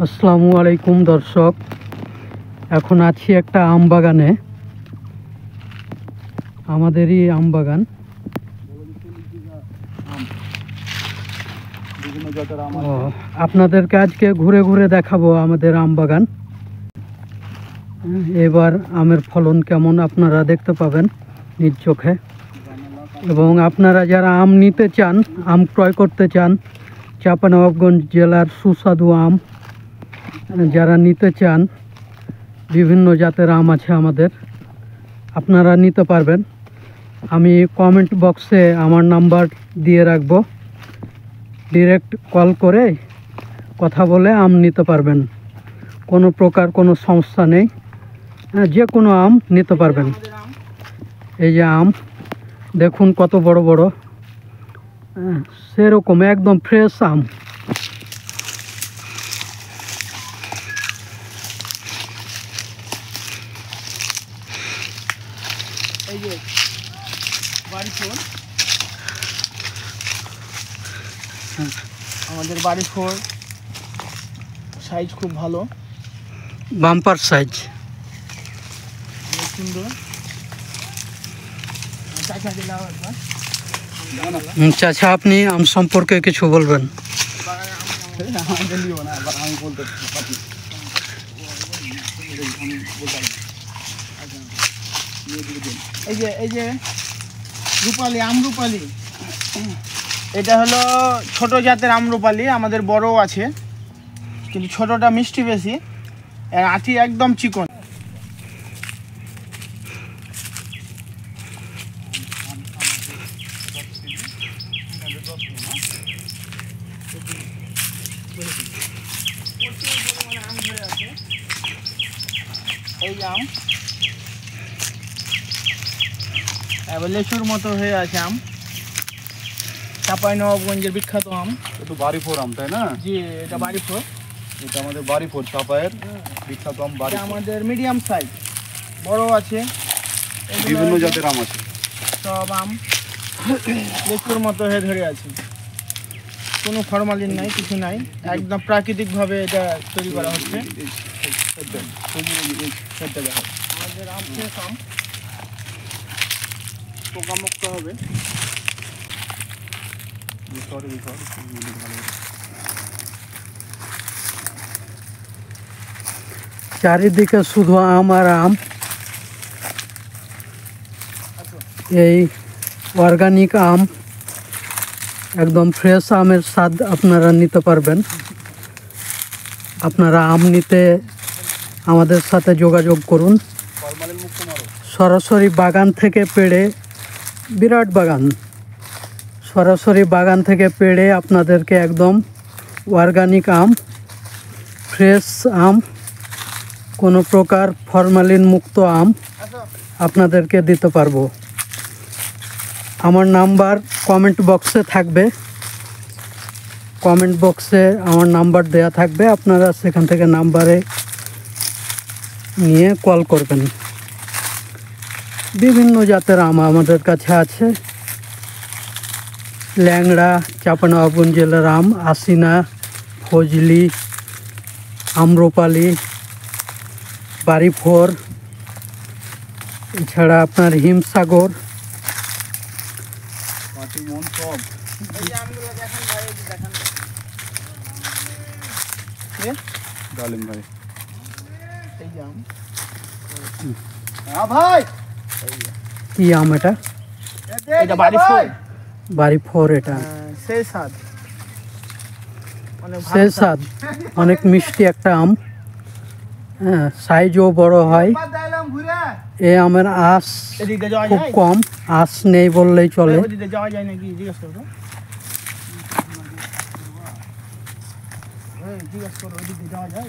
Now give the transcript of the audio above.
আসসালামু আলাইকুম দর্শক, এখন আছি একটা আম বাগানে, আমাদেরই আম বাগান। আপনাদেরকে আজকে ঘুরে ঘুরে দেখাবো আমাদের আম বাগান। এবার আমের ফলন কেমন আপনারা দেখতে পাবেন নিজ চোখে। এবং আপনারা যারা আম নিতে চান, আম ক্রয় করতে চান, চাঁপাইনবাবগঞ্জ জেলার সুস্বাদু আম যারা নিতে চান, বিভিন্ন জাতের আম আছে আমাদের, আপনারা নিতে পারবেন। আমি কমেন্ট বক্সে আমার নাম্বার দিয়ে রাখব, ডিরেক্ট কল করে কথা বলে আম নিতে পারবেন। কোনো প্রকার কোনো সমস্যা নেই, যে কোনো আম নিতে পারবেন। এই যে আম দেখুন কত বড় বড়, সেরকম একদম ফ্রেশ আম। এই যে বাড়ি ফোর, আমাদের বাড়ি ফোর সাইজ খুব ভালো, বাম্পার সাইজ, সুন্দর। চাচা আপনি আম সম্পর্কে কিছু বলবেন? আমি বলতে পারি, এই যে রূপালী আমরুপালি, এটা হলো ছোট জাতের আমরুপালি। আমাদের বড়ও আছে, কিন্তু ছোটটা মিষ্টি বেশি, আর আঠি একদম চিকন। এই আম এবার লেচুর মতো হয়ে আছে আম, চাঁপাইনবাবগঞ্জের বিখ্যাত আম। এটা বাড়ি ফোর আম, তাই না? জি, এটা বাড়ি ফোর। এটা আমাদের বাড়ি ফোর চাঁপাইয়ের বিখ্যাত আম। বাড়ি আমাদের মিডিয়াম সাইজ, বড় আছে, বিভিন্ন জাতের আম আছে। সব আম লেচুর মতো হয়ে ধরে আছে, কোনো ফরমালিন নাই, কিছু নাই, একদম প্রাকৃতিকভাবে এটা তৈরি করা হচ্ছে। আমাদের আম ফ্রেশ আম, পোকামুক্ত হবে। চারিদিকে শুধু আম আর আম। এই অর্গানিক আম, একদম ফ্রেশ আমের স্বাদ আপনারা নিতে পারবেন। আপনারা আম নিতে আমাদের সাথে যোগাযোগ করুন। সরাসরি বাগান থেকে পেড়ে, বিরাট বাগান, সরাসরি বাগান থেকে পেড়ে আপনাদেরকে একদম অর্গানিক আম, ফ্রেশ আম, কোনো প্রকার ফরমালিন মুক্ত আম আপনাদেরকে দিতে পারবো। আমার নাম্বার কমেন্ট বক্সে থাকবে, কমেন্ট বক্সে আমার নাম্বার দেয়া থাকবে, আপনারা সেখান থেকে নাম্বারে নিয়ে কল করবেন। বিভিন্ন জাতের আম আমাদের কাছে আছে। ল্যাংড়া, চাঁপাইনবাবগঞ্জ জেলার আম, আশিনা, ফজলি, আম্রপালি, বাড়ি ফোর, এছাড়া আপনার হিমসাগর। ডালিম ভাই, ভাই কি আম এটা? এটা বাড়ি ফোর, বাড়ি ফোর। এটা সেই স্বাদ, সে স্বাদ, অনেক মিষ্টি একটা আম। হ্যাঁ, সাইজও বড় হয়। এই আমের আঁশ খুব কম, আঁশ নেই বললেই চলে। যাওয়া যায় নাকি জিজ্ঞেস করো, জিজ্ঞেস করো ওদিকে যাওয়া যায়।